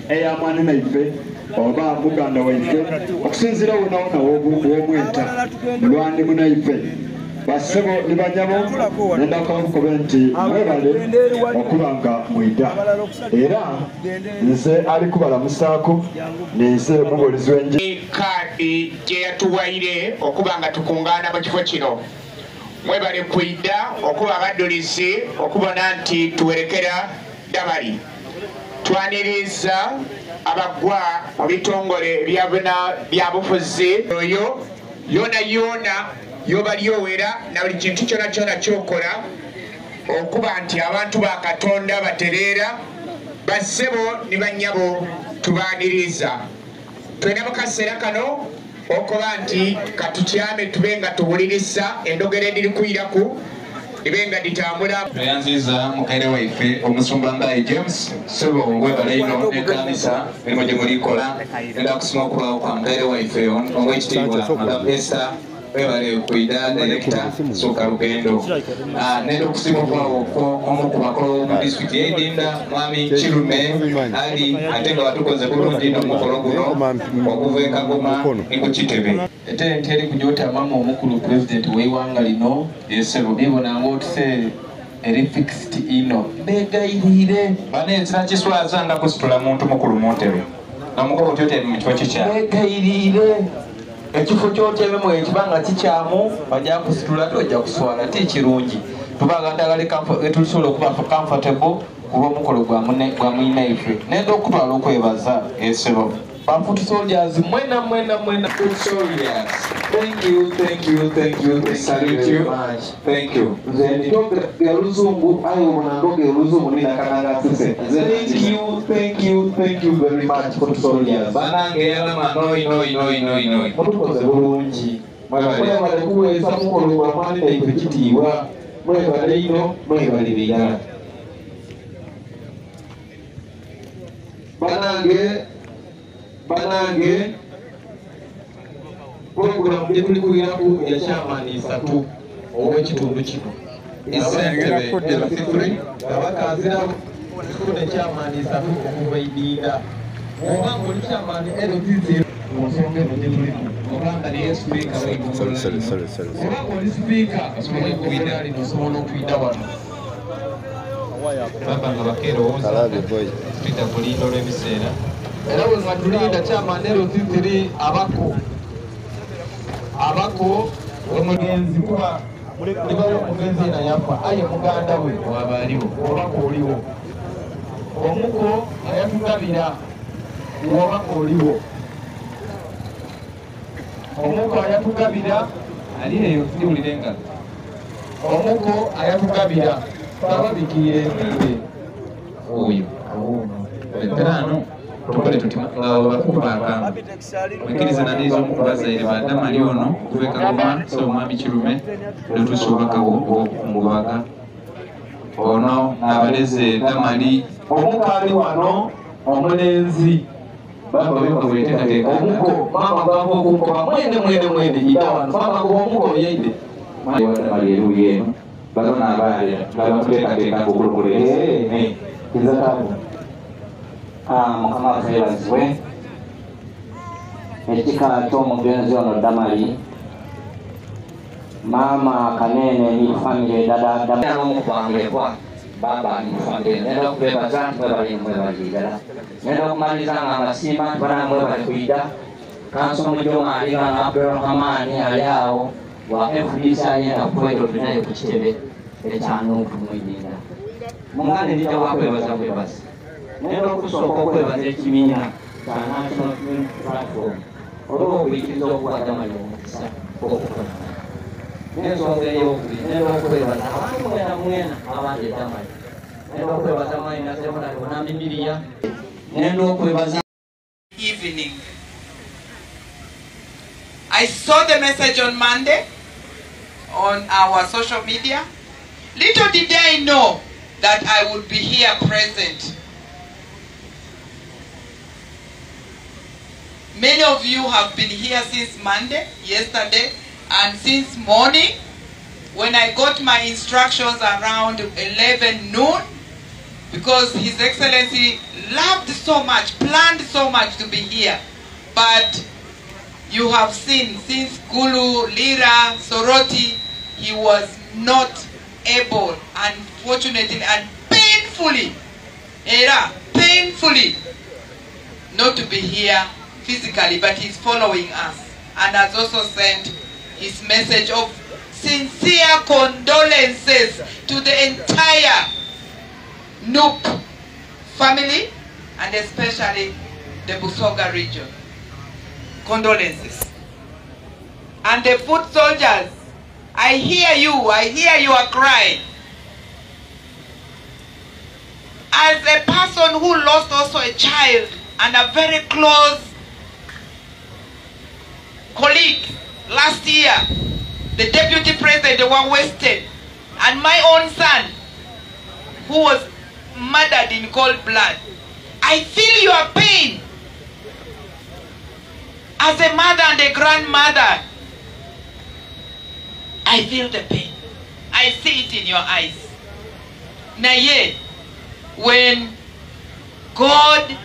ey'amaani naife oba muganda waife okusinziira wonawo nawo w'omweta mulwandi munaife basebo ne banyabo nendaka okukobe nti mwebale okuba nga mwida era nze ali kubalamusaako nze mubulizi w'enjiri kaadi gye yatuwaire okuba nga tukungaana mu kifo kino mwebale kwida okuba abaddulizi okubona nti tuwerekera Damali twaniriza abagwa mu bitongole byabufuzi oyo yona yoba lyowera na buli kintu kyona kyokola okuba nti abantu ba Katonda batereera bassebo ne bannyabo tubaaniriza twena mu kaseera kano okuba nti katukyame tube nga tuwuliriza endogera endiri kuyiraku ibenga ditambula yanziza mukaire waife omusumba Mbaye James sebo webale ino ekanisa emwe gye mulikola enda kusoma okulawo kwa mukaire waife omwekitiibwa Madam Esther webale kwida director soka lugendo nenda okusima okulawo okwo omu ku bakolo mu disitulikiti y'Endinda mwami Kirume ali ate nga batukoze bulungi n'omukolo guno okuva e Kagoma ne ku Kitebe ate nteri kunyota mama omukulu president w'eiwanga lino yesebo bibona ng'otuse eri fixed ino begayirire banezira kiswaza nga kusitula muntu mukulu muntebe namukolo tyoteri mu kifo kikyamu begayirire ekifo kyotebe mu ekibanga kikyamu bajja kusitula tojja kuswala ti kirungi tubagandagale tusobola okuba comfortable kuba omukolo gwa mwinaife nenda okutwala okwebaza esebo Foot soldiers, mwena foot soldiers. Thank you. Salute you. Thank you. Thank you very much, foot soldiers. Banangela manoi. Mutukoze bulungi. Mwebale kuweza mukolo gwa mwinaife kitiibwa. Mwebale ino, mwebale bigala. Banange program gye tuli kuyiraku ya chairman 3 ow'ekitundu kino esentebe ezifuri abakazira kune chairman 3 okuva Idinda oba ng'oli chairman LTZ mu nsonga eno gye tulimu obanga niye speaker oba ng'oli speaker osobola okuyita lino osobola okuyita wano baba nga bakeerowooza twita kulindo lw'ebiseera era bwe nga tulinda chairman LTZ abako omugenzi kuba libawo omugenzi ena yafa aye muganda we waba aliwo obaka oliwo omuko ayatugabira wabaka oliwo omuko ayatugabira alireyo tuliwulire nga omuko ayatugabira twababikirira emire oyo veterano tukole tutima bakubaka mwikiriza nanizo mukubazaire badamali ono okuva e Kagoma so mwami Kirume netusobakawo okukungubaga ono n'abaleze Damali omukali wano omulenzi baba byoka bweteekateeka omuko mama gwava okunkoba mwene ida wano mama gw'omuko yaide Damali eruye eno balona abaali babateekateeka okulukulere kizatabu mukama wafeebazibwe ekika ky'omugenzi ono Damali maama Kanene ni famire dada omukubangulekwa baba ni famire nenda okwebaza mwebaliddala nenda okumaliza nga amasiima tubana mwebali kwida kanso mujomu aliga nga Abdulrahmani ali awo wa FDC ayenda kweto tunaye ku Kitebe ekyanuutu mwidinda mungane ndija wakwebaza bwebasi nenda okusooka okwebaza ekibiina kya National Film Platform olw'okuyikiriza okuwa Damali omukisa okukola n'ensonga ey'okubiri nenda okwebaza abantu mwena abandi Damali nenda okwebaza Maina Semunali Onamimiriya nenda okwebaza evening. I saw the message on Monday on our social media. Little did I know that I would be here present. Many of you have been here since Monday, yesterday, and since morning. When I got my instructions around 11 noon, because His Excellency loved so much, planned so much to be here. But you have seen since Gulu, Lira, Soroti, he was not able, unfortunately and painfully, not to be here physically, but he's following us and has also sent his message of sincere condolences to the entire Nook family and especially the Busoga region. Condolences. And the foot soldiers, I hear you are crying. As a person who lost also a child and a very close colleague last year, the deputy president, the one wasted, and my own son who was murdered in cold blood, I feel your pain. As a mother and a grandmother, I feel the pain. I see it in your eyes. Now yet, when God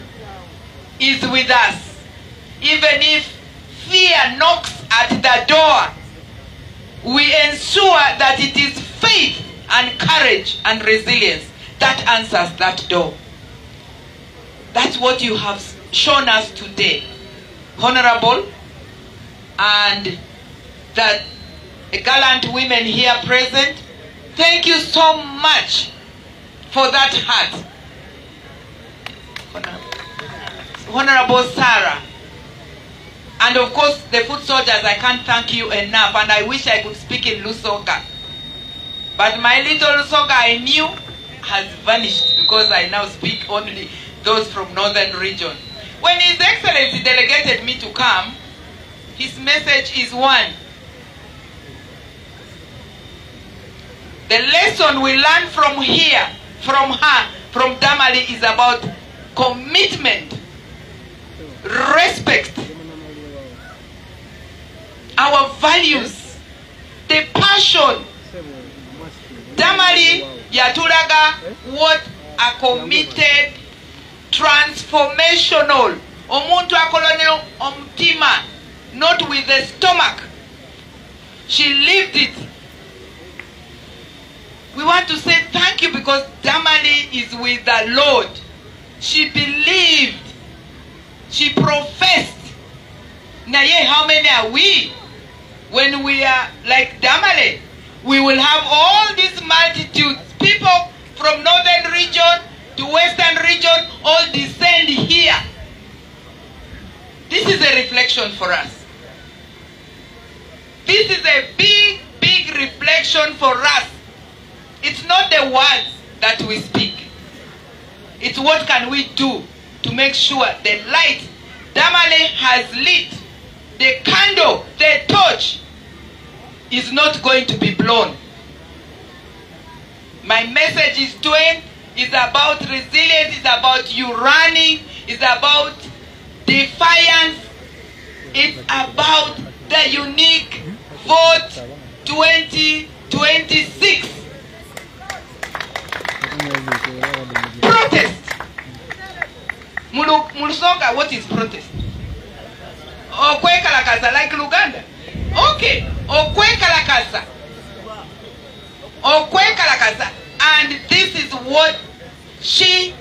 is with us, even if fear knocks at the door, we ensure that it is faith and courage and resilience that answers that door. That's what you have shown us today, Honorable, and that gallant women here present. Thank you so much for that heart. Honorable Sarah. And of course, the foot soldiers, I can't thank you enough, and I wish I could speak in Lusoga. But my little Lusoga I knew has vanished because I now speak only those from northern region. When His Excellency delegated me to come, his message is one. The lesson we learn from here, from her, from Damali, is about commitment, respect, our values, the passion. Damali yatulaga what a committed, transformational, omuntu akolone omutima, not with the stomach. She lived it. We want to say thank you because Damali is with the Lord. She believed. She professed. Now, how many are we? When we are like Damali, we will have all these multitudes. People from northern region to western region all descend here. This is a reflection for us. This is a big, big reflection for us. It's not the words that we speak. It's what can we do to make sure the light Damali has lit, the candle, the torch, is not going to be blown. My message is is about resilience, is about you running, is about defiance, it's about the unique vote 2026. Protest. Mulusoga, what is protest? Okwekalakasa, like Luganda. Okay. Okwekalakasa. Okwekalakasa. And this is what she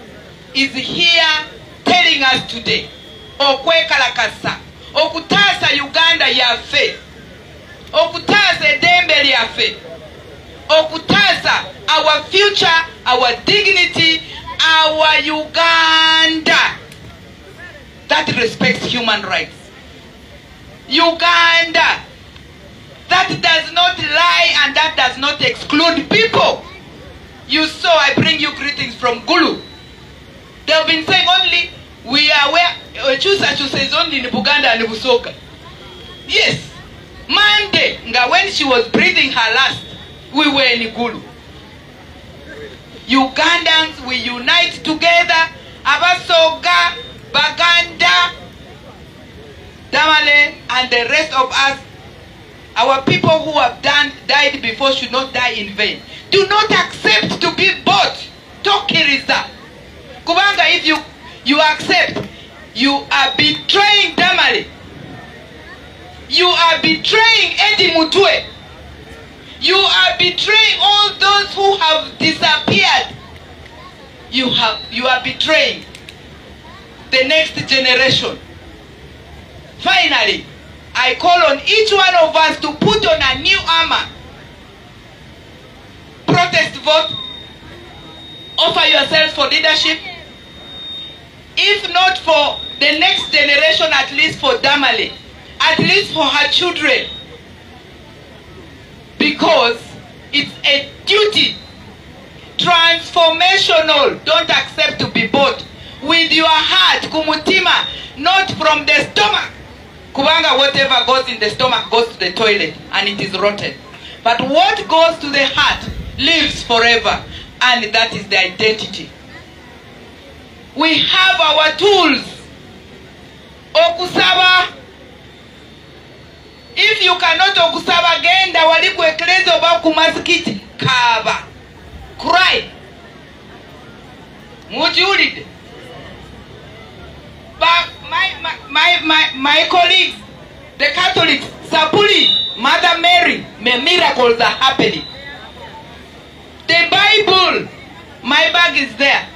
is here telling us today. Okwekalakasa. Okutasa Uganda yafe. Okutasa Edembe yafe. Okutasa our future, our dignity, our Uganda that respects human rights. Uganda that does not lie and that does not exclude people. You saw, I bring you greetings from Gulu. They've been saying only, we are where Chusa is only in Buganda and Busoga. Yes. Monday, when she was breathing her last, we were in Gulu. Ugandans, we unite together. Abasoga, Baganda, Damali, and the rest of us. Our people who have died before should not die in vain. Do not accept to be bought. Tokiriza. Kubanga, if you accept, you are betraying Damale. You are betraying Eddie Mutwe. You are betraying all those who have disappeared. You are betraying the next generation. Finally, I call on each one of us to put on a new armor. Protest vote. Offer yourselves for leadership. If not for the next generation, at least for Damale. At least for her children. Because it's a duty. Transformational. Don't accept to be bought. With your heart, kumutima, not from the stomach. Kubanga, whatever goes in the stomach goes to the toilet and it is rotten. But what goes to the heart lives forever, and that is the identity. We have our tools. Okusaba. If you cannot okusaba genda wali ku eklezia oba ku masikiti kaba. Cry. Mujulide. But my colleagues, the Catholics, Sapuli, Mother Mary, miracles are happening. The Bible, my bag is there.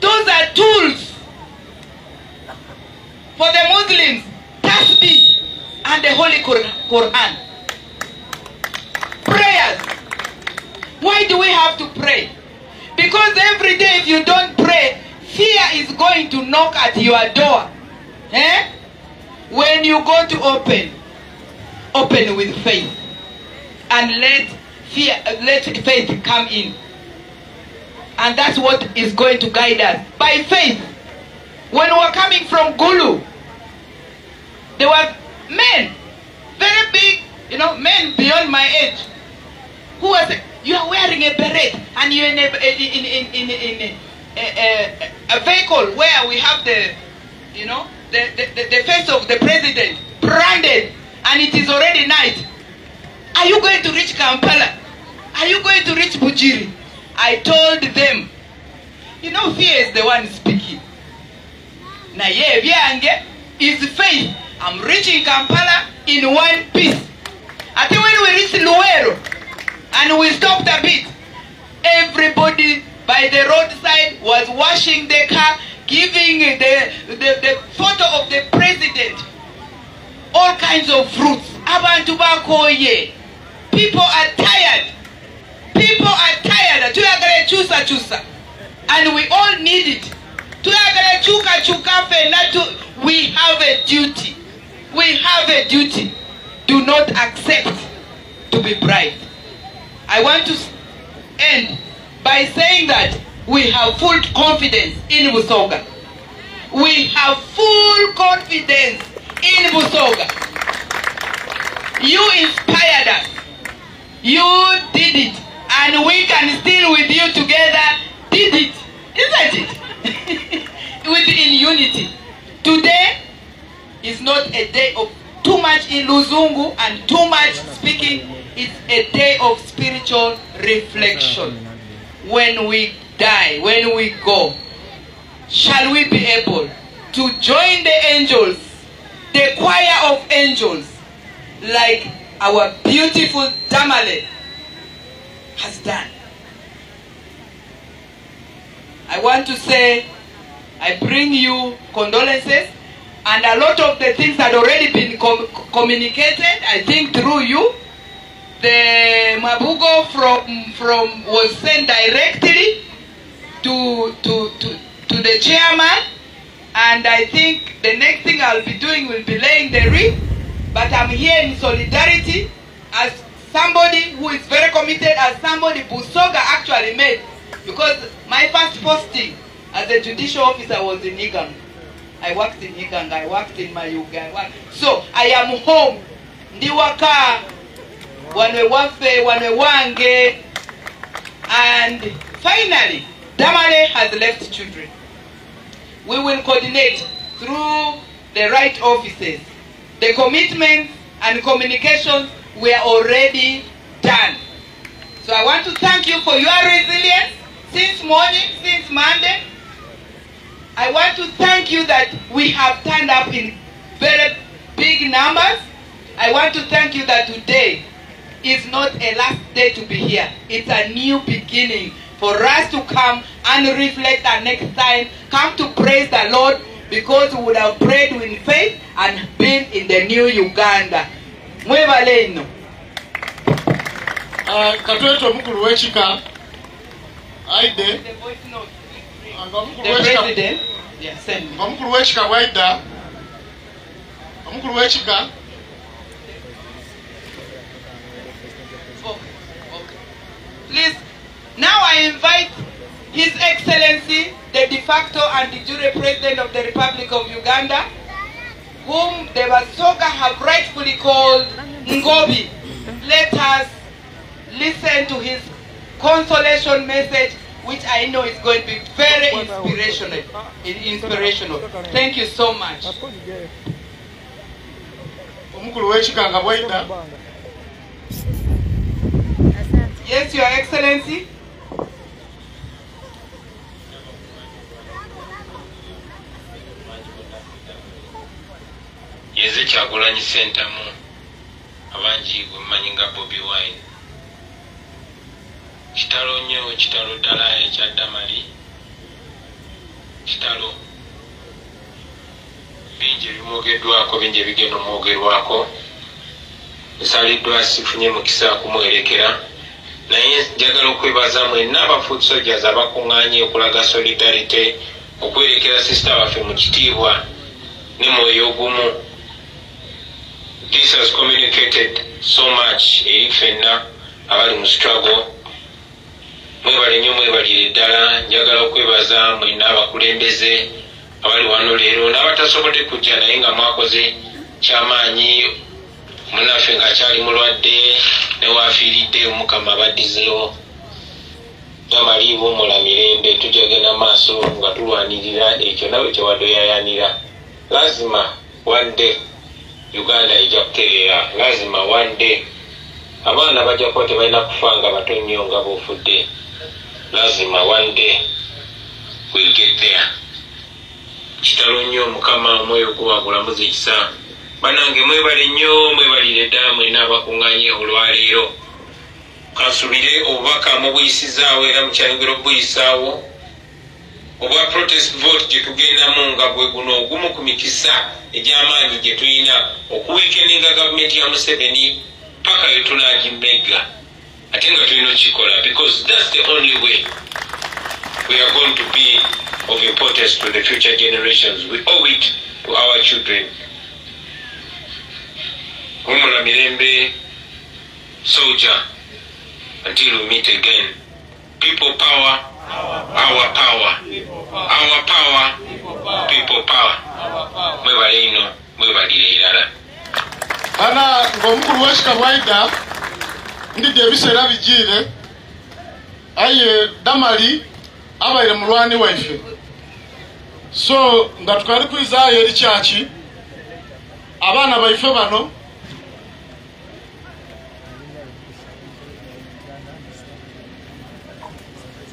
Those are tools for the Muslims, Tasbih and the Holy Quran. Prayers. Why do we have to pray? Because every day if you don't pray, fear is going to knock at your door. When you go to open with faith. And let faith come in. And that's what is going to guide us. By faith. When we were coming from Gulu, there were men, very big, men beyond my age, who were saying, you are wearing a beret and you're in a vehicle where we have the face of the president branded, and it is already night. Are you going to reach Kampala? Are you going to reach Bujiri? I told them, fear is the one speaking. Na ye vyange is faith. I'm reaching Kampala in one piece. I think when we reached Luero and we stopped a bit, everybody by the roadside was washing the car, giving the photo of the president, all kinds of fruits. Abantu bakoye. People are tired. People are tired. Tuyagale chusa chusa. And we all need it. Tuyagale chuka chuka fe. We have a duty. We have a duty. Do not accept to be bribed. I want to end by saying that we have full confidence in Busoga. We have full confidence in Busoga. You inspired us. You did it. And we can still with you together did it. Isn't it? Within unity. Today is not a day of too much in Luzungu and too much speaking. It's a day of spiritual reflection. When we die, when we go, shall we be able to join the angels, the choir of angels, like our beautiful Damale has done? I want to say, I bring you condolences, and a lot of the things had already been communicated, I think through you. The Mabugo from was sent directly to the chairman, and I think the next thing I'll be doing will be laying the wreath. But I'm here in solidarity as somebody who is very committed, as somebody Busoga actually made, because my first posting as a judicial officer was in Igang. I worked in Igang, I worked in Mayuga. So I am home. Ndiwaka, Wanwe Wange, and finally, Damale has left children. We will coordinate through the right offices. The commitments and communications were already done. So I want to thank you for your resilience since morning, since Monday. I want to thank you that we have turned up in very big numbers. I want to thank you that today is not a last day to be here. It's a new beginning for us to come and reflect, and next time come to praise the Lord, because we would have prayed with faith and been in the new Uganda. Mwebaleno. Katweto mukulu wechika aide The voice note. The president. Yeah, send me. mukulu wechika waida mukulu wechika. Okay. Please, now I invite His Excellency, the de facto and de jure President of the Republic of Uganda, whom the Basoga have rightfully called Ngobi. Let us listen to his consolation message, which I know is going to be very inspirational. Thank you so much. Yes, Your Excellency. Yeze Kyagulanyi Sentamu abangi gwemanyi nga Bobi Wine kitalo nnyo kitalo ddala ekya Damali kitalo bingi ebimwogeddwako bingi ebigenda omwogerwako nsaliddwa sifunye mukisa kumwerekera naye njagala okwebaza mwenna aba foot soldiers abakuŋŋaanye okulaga solidarity okwerekera sisita baffe mu kitiibwa ne mwoyo ogumu. This has communicated so much ffenna abali mu struggle. Mwebale nnyo mwebalire ddala. Njagala okwebaza mwenna abakulembeze abali wano leero n'abatasobodde kujja naye nga mwakoze kyamaanyi. Munnaffe ng'akyali mulwadde ne waafiiridde Omukama abaddizeewo. Damali buumula mirembe tujagenda maaso nga tulwanirira ekyo nawe kye wadoyayanira. Lazima one day Uganda ijja kutereera. Lazima one day abaana bajja kuba tebalina kufa nga bato nnyo nga b'ofudde. Lazima one day we'll get there. Kitalo nnyo Mukama omwoyo guwagulamuza ekisa. Banange mwebale nnyo mwebalire ddala mwenna abakuŋŋaanye olwaleero. Kansubire obubaka mubuyisizaawo era mukyayogera obuyisaawo obwa protest vote gye tugendamu nga gwe guno ogumu ku mikisa egy'amaanyi gye tulina okuweekeninga gavumenti ya Museveni paka we tunaagimegga ate nga tulina okikola, because that's the only way we are going to be of importance to the future generations. We owe it to our children. Humula mirembe, soldier, until we meet again. People power, our power. Our power, people power. Mwebale ino, mwebalire irala. Ana ng'omukulu w'ekika bwaida ndidde ebiseera bigiire aye Damali abaire mulwani waife, so nga tukali kwizaayo eri kyaki abaana baife bano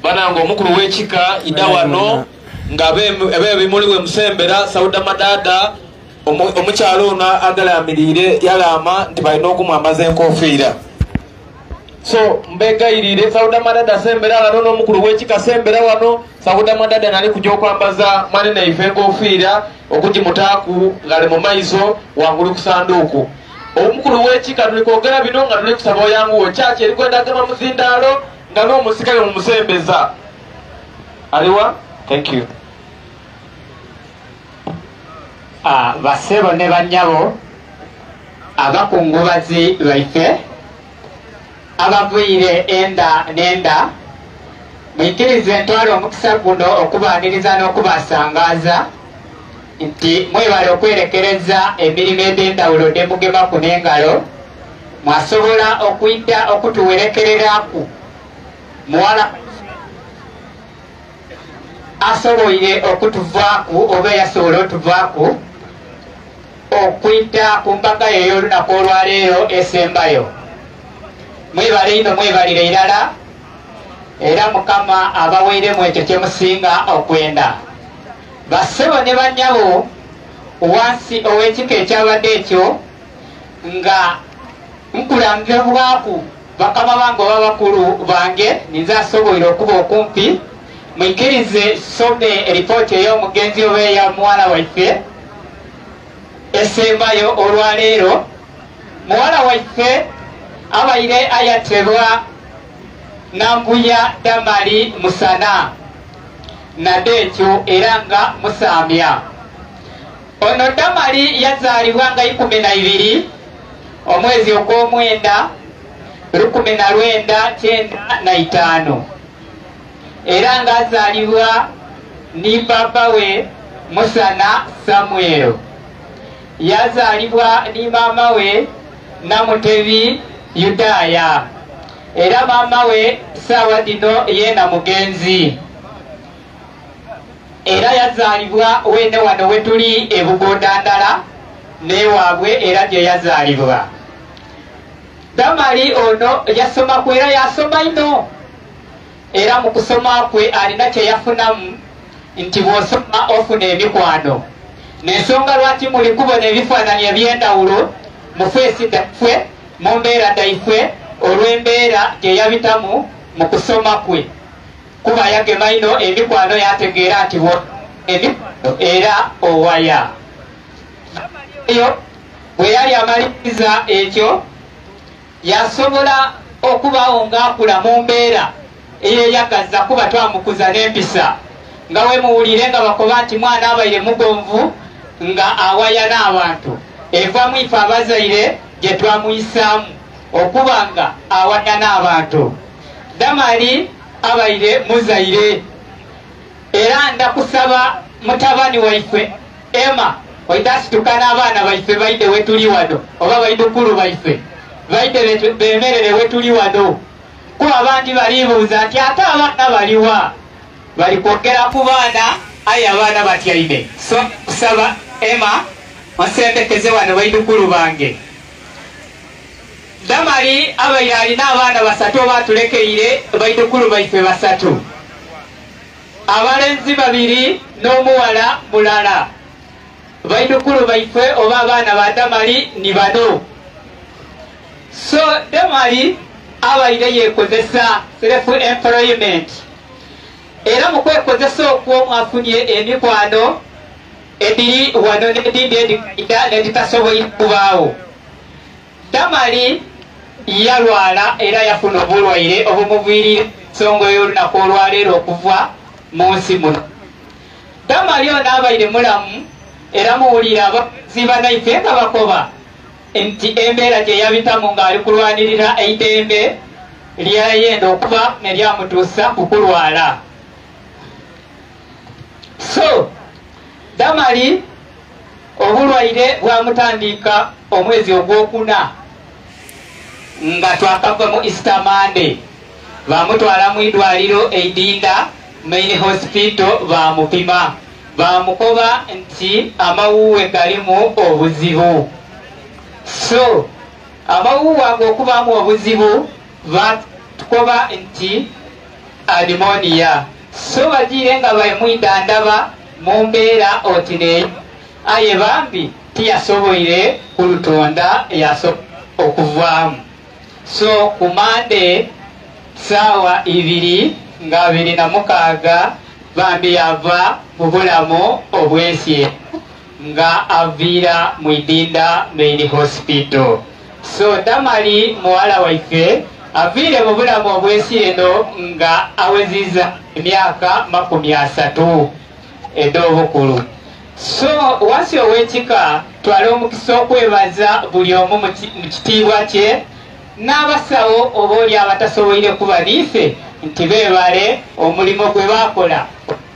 banange omukulu w'ekika ida wano nga bebimuliwe Musembera Sauda Madada omukyalo ono agalamirire yalama nti balina okumwambaza enkofiira. So mbegayirire Sauda Madada Sembera wano n'omukulu w'ekika Sembera wano. Sauda Madada nali kujja okwambaza mwani naife enkofiira okugimutaaku ngali mu maiso wangulu ku sanduuku. Omukulu w'ekika tuli kwogera bino nga tuli kusaba oyanguwo kyaki eri kwenda gama muzindaalo nga n'omusikayo mumusembeza aliwa. Thank you. Basebo ne bannyabo abakungubazi baife abavuire enda n'enda, mwikirize ntwala omukisa guno okubaaniriza n'okubasangaaza nti mwebale okwerekereza emirimu egy'enjawulo gye mugemaku n'engalo. Mwasobola okuyita okutuwerekereraku muwala asoboire okutuvaaku oba yasobola otuvaaku okuyita ku mbaga eyo olunaku olwaleero esembayo. Mwebale ino mwebalire irala era Mukama abaweeremu ekyo kye musinga okwenda. bassebo ne bannyabo wansi ow'ekika ekyabadde ekyo nga nkulambibwaku bakama bange oba bakulu bange ninza asoboire okuba okumpi mwikirize some eripooti ey'omugenzi oba eya muwala waffe esembayo olwaleero. Muwala waffe abaire ayatebwa Nambuya Damali Musana nadde ekyo era nga musaamya. Ono Damali yazaalibwa nga 12 omwezi ogw'omwenda 1995 era nga azaalibwa ni baba we Musana Samuel. Yazaalibwa ni maama we Namutebi Yudaya era maama we saawa dino yeena mugenzi. Era yazaalibwa wene wano wetuli ebugondandala newaabwe era gye yazaalibwa. Damali ono yasoma kwe era yasoma ino era mu kusoma kwe alina kye yafunamu nti bw'osoma ofuna emikwano. N'ensonga lwaki muli kubona ebifaananyi eby'endawulo mu feesi daffe mu mbeera dayiffe olw'embeera gye yabitamu mu kusoma kwe. Kuba yagema ino emikwano yategeera nti emikwano era owaya. Eyo bwe yali amaliriza ekyo yasobola okubaawo ng'akula mu mbeera eyeyagaza kuba twamukuza n'empisa nga we muwulire nga bakoba nti mwana abaire mugonvu nga awaya n'abantu evamu ife abazaire gye twamuyisaamu okuba nga awaya n'abantu. Damali abaire muzaire era ndakusaba mutabani waife Emma oitasituka n'abaana baife baide wetuli wano oba baidukulu baife baide bemerere wetuli wano. Kuba abandi balibuuza nti ate abaana baliwa bali kwogera ku baana aye abaana batyaime. So kusaba Emma osembekeze wano baidukulu bange. Damali abaire alina abaana 3 oba atulekeire baidukulu baife 3 abalenzi 2 n'omuwala mulala. Baidukulu baife oba abaana ba Damali ni bano. So Damali abaire yekozesa self employment era mu kwekozesa okwo mwafunye emikwano ediri wano n'edindi edikaida n'editasobola kubaawo. Damali yalwala era yafuna obulwaire obumuviirira ensonga y'olunaku olwaleero okuva mu nsi muno. Damali ono abaire mulamu era muwulira abakozi banaife nga bakoba nti embeera gye yabitamu ng'ali kulwanirira eidembe lyayenda okuba ne lyamutuusa ku kulwala. So Damali obulwaire bwamutandika omwezi ogwokuna nga twakava mu Easter Monday bamutwala mu idwaliro eidinda main hospital bamupima bamukoba nti amawuwe galimu obuzibu. So amawuwe ago okubamu obuzibu batukoba nti pneumonia. So bagiire nga bamwidandaba mu mbeera otineyo aye bambi tiyasoboire ku Lutonda yasobola okuvaamu. So ku Monday saawa 2:26 bambi yava mu bulamu obwensye nga aviira mu idinda main hospital. So Damali muwala waife aviire mu bulamu obwensye eno nga aweziza emyaka 30 ed'obukulu. So wansi ow'ekika twali omukisa okwebaza buli omu mu kitiibwa kye n'abasawo oba oli abatasoboire kuba niife nti beebale omulimu gwe baakola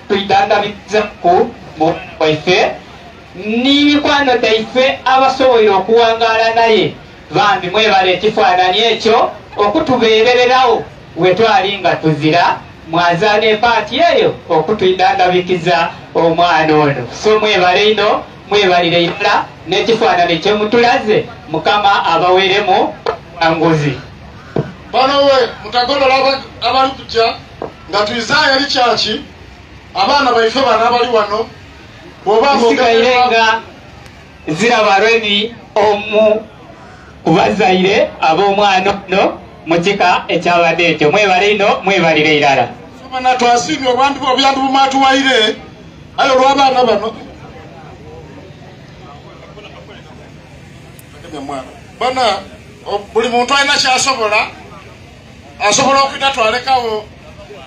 tuyitangabiza ku waife n'imikwano gyaife abasoboire okuwangaala naye bambi mwebale ekifaananyi ekyo okutubeerererawo we twali nga tuzira mwazaana epaati eyo okutuyitangabikiza omwana ono. So mwebale ino mwebalire irala n'ekifaananyi kyemutulaze Mukama abaweeremu angozi. Bano we mutagolola abali kutya nga tuizaya eri kyaki abaana baife bana abali wano zisigaire ziraba lweni omu kubazaire ab'omwana ono mu kika ekyabadde ekyo. Mwebale ino mwebalire irala. Bana twasibye abantu bobyandu bumatuwaire ayo lw'abaana bano bana buli muntu alina kyasobola asobola okuyita twalekawo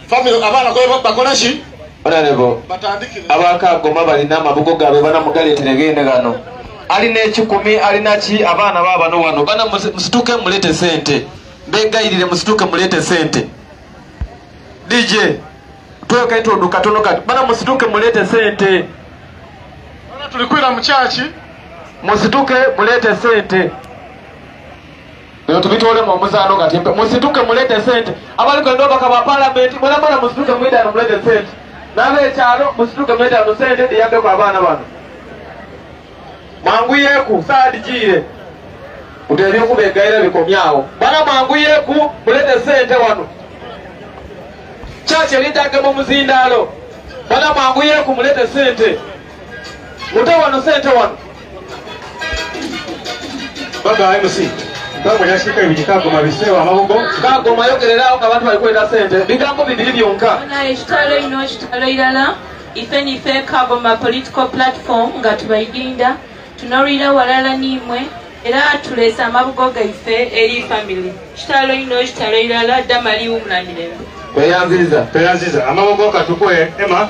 family abaana bakola ki Honorable abakagoma balina amabugo gaabwe bana mugaleetere gende gano alina ekikumi alina ki abaana baabano wano bana musituke mulete sente begayirire musituke mulete sente DJ tweka itondo katono kati bana musituke mulete sente bana tulikwira mu church musituke mulete sente leo tubitole mu muzano kati musituke mulete sente abali kwendo bakaba parliament bana bana musituke mwida no mulete sente nabe cyaro musituke mwida no sente yabe kwa abana bano mangu yeku saadi jire utebye kubegayira bikomyawo bana mangu yeku mulete sente wano chache litage mu muzindalo bana mangu yeku mulete sente mutawano sente wano baba MC Kama nyashika ibijikagoma bisewa amabugo kagoma yogereraho abantu bali kwenda sente bigambo bibiri byonka na ekitalo ino ekitalo irala ife nife kagoma political platform nga tubayinda tunawulira walala nimwe era tulesa amabugo gaife eri family kitalo ino ekitalo irala damali umulandirembe tweyanziza amabugo katukwe ema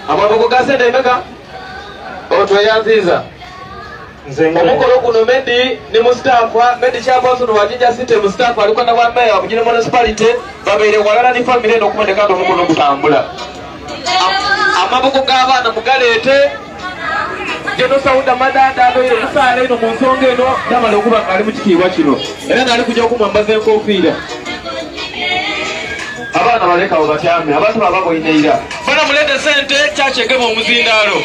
amabugo ga sente emeka otweyanziza omukolo guno Medi ni Mustafa Medi chairperson wa Jinja City Mustafa alikwenda kwa mayor mjini municipality babeire walala ni family eno kumendeka ndo mukono kutambula amabugo g'abaana mugaleete Jeno Sauda Madada ndo ile musale ino munsonge eno damala okuba ali mu kikiibwa kino era nali kujja okumwambaza enkofiira abaana balekawo batyame abantu bababoyineira bana mulete sente kyakegema omuzindaalo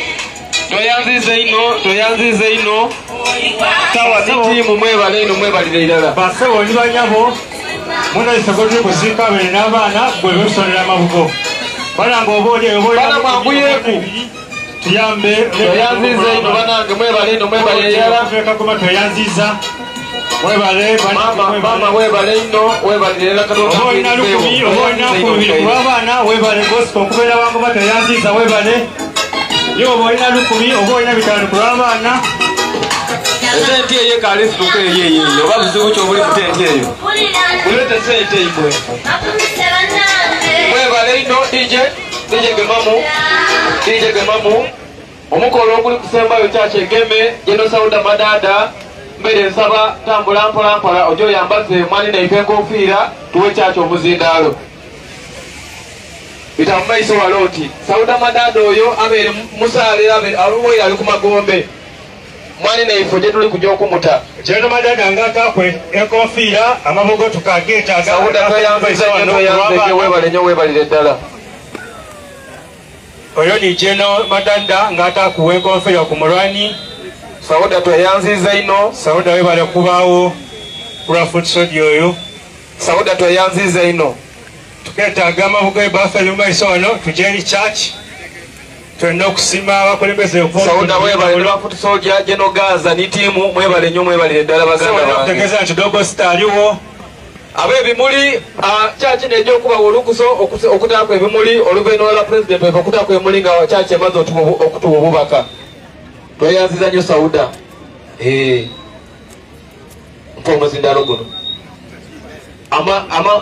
toyanzize ino tawa nitiimu mwebale ino mwebalire irala basebo ni banyabo muna isogolwe kuzika bene n'abaana bwe besonera amabugo balanga obole bana mwanguyeku tuyambe toyanzize ino banange mwebale ino mwebalire irala feka kuma toyanziza mwebale mama webale ino webalire irala katoka oboina lukumi kubabana webale gospel kubera bangu batoyanziza webale yo boina lukumi oboina bitano kulabana sente eyo kale situke eyo oba buzibu kyobuli mu tente eyo kulete sente ibwe mwebale ino DJ Gemamu omukolo oguli kusembayo kyakegeme Jeno Sauda Madada mbere nsaba tambula mpola ojo yambaze mwani naife enkofiira tuwe kyakyo omuzindaalo bitamaiso waloti Sauda Madada oyo abere musale aluwe ali ku magombe mwani naife je tuli kujja okumuta Jeno Madada ngakakwe enkofiira amabugo tukageta Sauda toyanziza webale nyo webalire ddala oyo ni Jeno Madada ngatakuwe enkofiira ku mulwani Sauda toyanziza ino Sauda webale kubaawo kula foot soldier oyo Sauda toyanziza ino tuketaaga amabugo ebafa lumaiso wano tujeri church tulina okusima abakulembeze Sauda webale lwa foot soldier Jeno Gaza ni tiimu mwebale nnyo mwebalire ddala baganda bange kutegeeza nti Dogo Star aliwo ab'ebimuli church nejja okuba olukuso okutaako ebimuli oluvannyuma lwa president wefe okutaako ebimuli nga church emaze okutuwa obubaka tweyanziza nnyo Sauda mpa omuzindaalo guno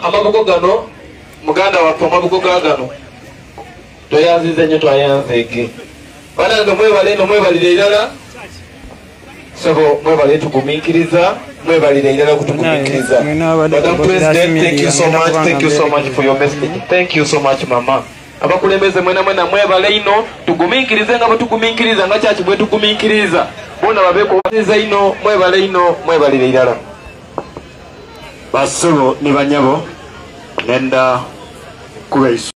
amabugo gano muganda waffe amabugo gagano tweyanziza nnyo twayanzeege banange mwebale eno mwebalire irala sebo mwebale tugumiikiriza mwebalire irala kutugumiikiriza Madam President, thank you so much for your message. Thank you so much mama abakulembeze mwena mwebale ino tugumiikirize nga batugumiikiriza nga kyaki bwe tugumiikiriza bona babekoziza ino mwebale ino mwebalire irala basebo ni banyabo nenda kubeisa